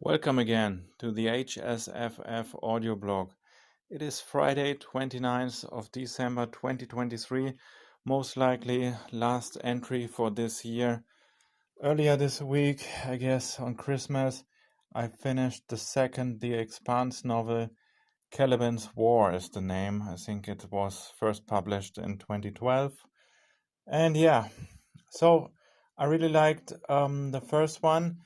Welcome again to the HSFF audio blog. It is Friday, 29th of December 2023, most likely last entry for this year. Earlier this week, I guess on Christmas, I finished the Expanse novel. Caliban's War is the name. I think it was first published in 2012. And yeah, so I really liked the first one.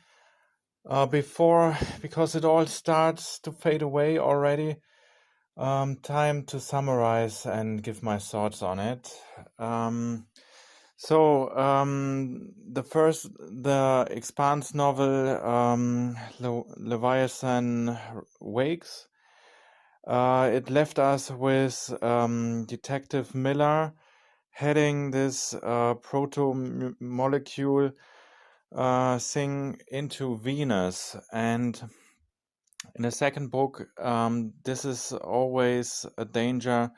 Because it all starts to fade away already, time to summarize and give my thoughts on it. The Expanse novel, Leviathan Wakes, it left us with Detective Miller heading this proto-molecule thing into Venus. And in the second book, this is always a danger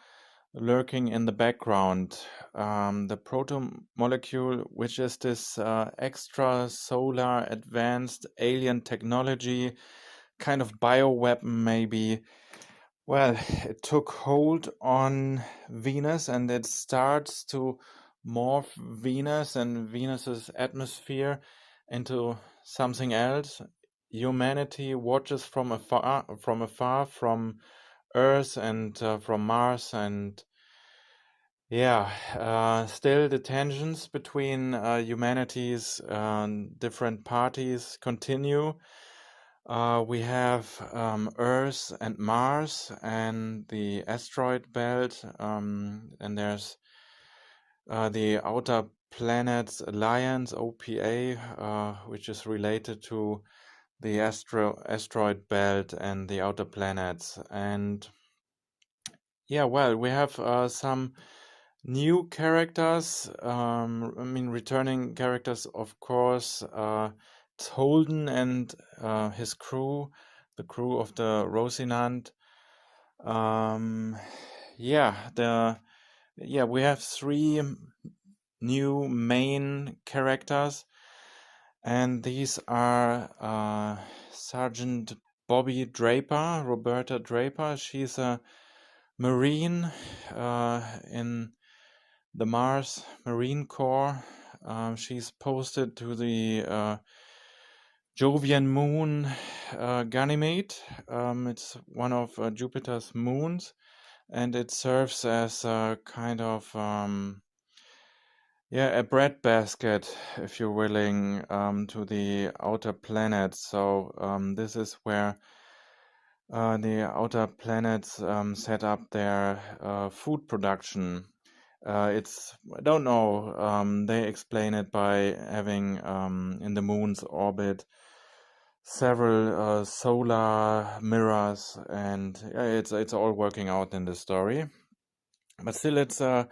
lurking in the background. The proto-molecule, which is this extrasolar advanced alien technology, kind of bioweapon maybe. Well, it took hold on Venus and it starts to morph Venus and Venus's atmosphere into something else. Humanity watches from afar from Earth and from Mars, and still the tensions between humanity's different parties continue. We have Earth and Mars and the asteroid belt, and there's the Outer Planets Alliance, OPA, which is related to the asteroid belt and the outer planets. And yeah, well, we have some new characters. Returning characters, of course. It's Holden and his crew, the crew of the Rosinante. We have three new main characters, and these are Sergeant Bobby Draper, Roberta Draper. She's a Marine in the Mars Marine Corps. She's posted to the Jovian moon Ganymede. It's one of Jupiter's moons, and it serves as a kind of a breadbasket, if you're willing, to the outer planets. So this is where the outer planets set up their food production. I don't know, they explain it by having in the moon's orbit several solar mirrors, and it's all working out in the story. But still, it's a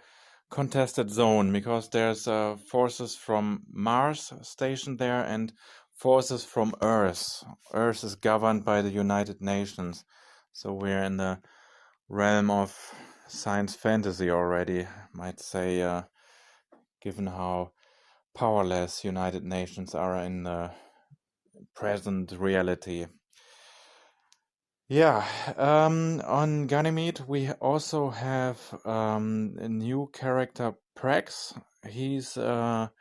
contested zone because there's forces from Mars stationed there and forces from Earth. Earth is governed by the United Nations, so we're in the realm of science fantasy already, might say, given how powerless United Nations are in the present reality. On Ganymede we also have a new character, Prax. He's a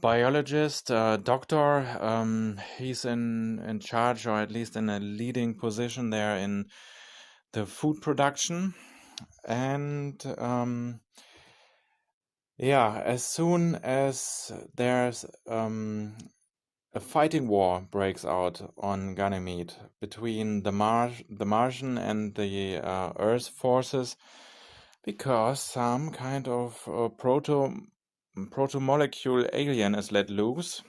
biologist, doctor. He's in charge, or at least in a leading position there in the food production. And as soon as there's a fighting war breaks out on Ganymede between the Martian and the Earth forces, because some kind of proto-molecule alien is let loose.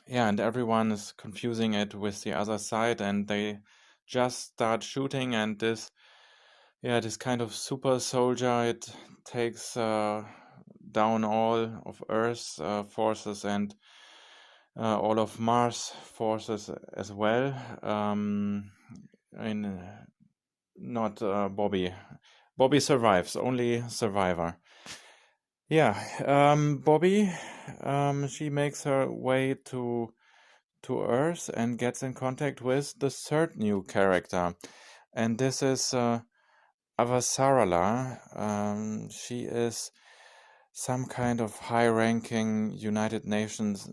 And everyone is confusing it with the other side, and they just start shooting, and this kind of super soldier, it takes down all of Earth's forces and all of Mars forces as well. Not Bobby. Bobby survives, only survivor. Bobby, she makes her way to to Earth and gets in contact with the third new character. And this is Avasarala. She is some kind of high-ranking United Nations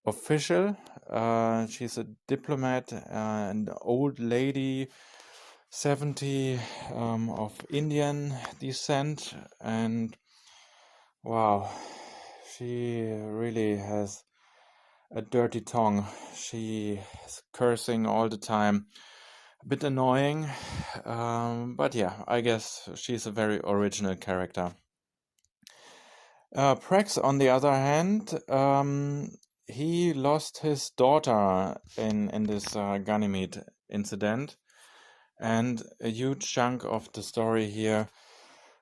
official. She's a diplomat, an old lady, 70, of Indian descent, and wow, she really has a dirty tongue. She is cursing all the time. A bit annoying, but yeah, I guess she's a very original character. Prex, on the other hand, he lost his daughter in this Ganymede incident, and a huge chunk of the story here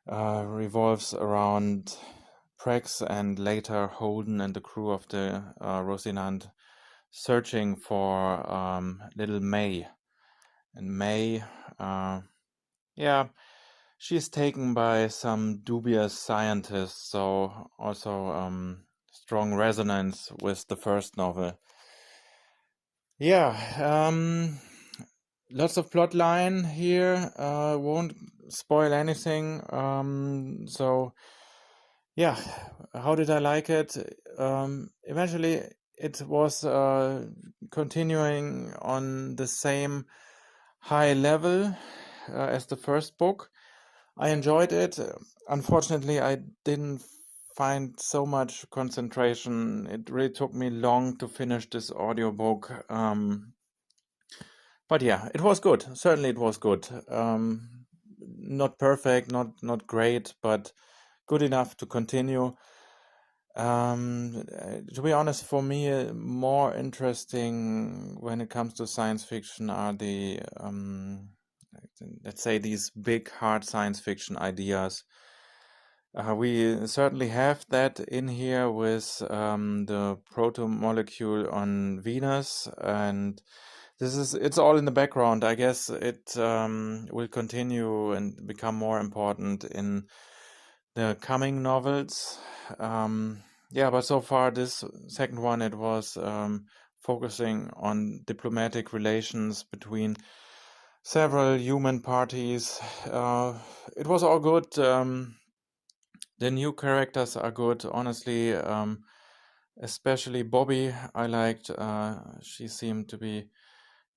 revolves around Prex and later Holden and the crew of the Rosinante searching for little May. And May, yeah, she's taken by some dubious scientists, so also strong resonance with the first novel. Yeah, lots of plot line here. Won't spoil anything. So yeah, how did I like it? Eventually, it was continuing on the same high level as the first book. I enjoyed it. Unfortunately, I didn't find so much concentration. It really took me long to finish this audiobook. But yeah, it was good. Certainly, it was good. Not perfect, not great, but good enough to continue. To be honest, for me, more interesting when it comes to science fiction are the let's say these big hard science fiction ideas. We certainly have that in here with the proto-molecule on Venus, and it's all in the background. I guess it will continue and become more important in the coming novels. Yeah, but so far this second one, it was focusing on diplomatic relations between several human parties. It was all good. The new characters are good, honestly. Especially Bobby, I liked. She seemed to be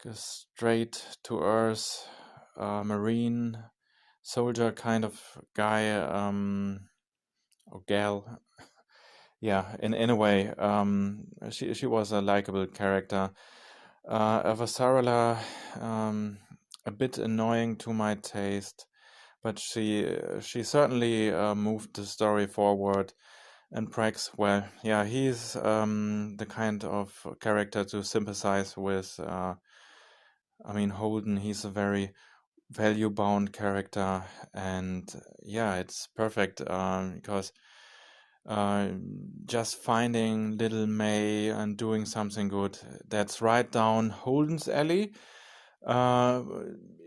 a straight to earth Marine soldier kind of guy, or gal. Yeah, in a way, she was a likable character. Avasarala, a bit annoying to my taste, but she certainly moved the story forward. And Prex, well, yeah, he's the kind of character to sympathize with. I mean, Holden, he's a very value-bound character, and yeah, it's perfect because uh, just finding little May and doing something good, that's right down Holden's alley. Uh,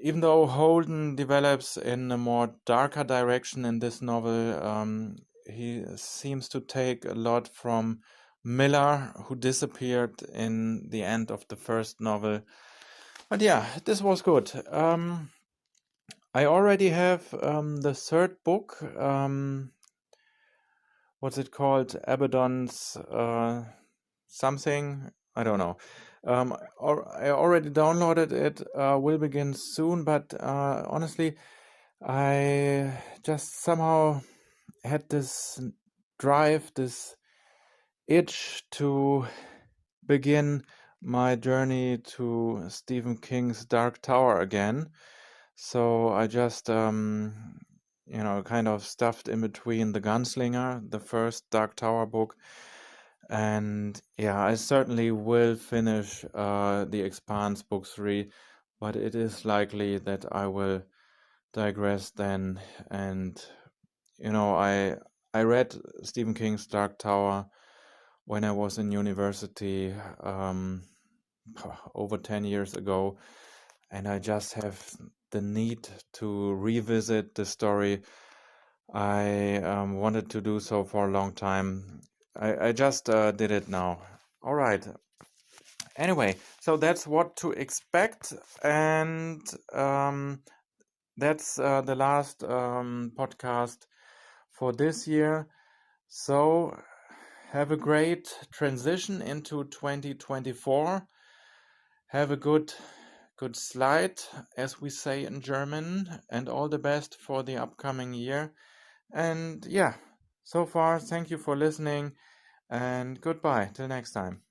Even though Holden develops in a more darker direction in this novel, he seems to take a lot from Miller, who disappeared in the end of the first novel. But yeah, this was good. I already have the third book. What's it called? Abaddon's something? I don't know. I already downloaded it. Will begin soon, but honestly, I just somehow had this drive, this itch to begin my journey to Stephen King's Dark Tower again. So I just, kind of stuffed in between The Gunslinger, the first Dark Tower book, and yeah, I certainly will finish The Expanse book 3, but it is likely that I will digress then. And I read Stephen King's Dark Tower when I was in university over 10 years ago, and I just have the need to revisit the story. I wanted to do so for a long time. I just did it now. All right. Anyway, so that's what to expect, and that's the last podcast for this year. So have a great transition into 2024. Have a good slide, as we say in German, and all the best for the upcoming year. And yeah, so far, thank you for listening, and goodbye till next time.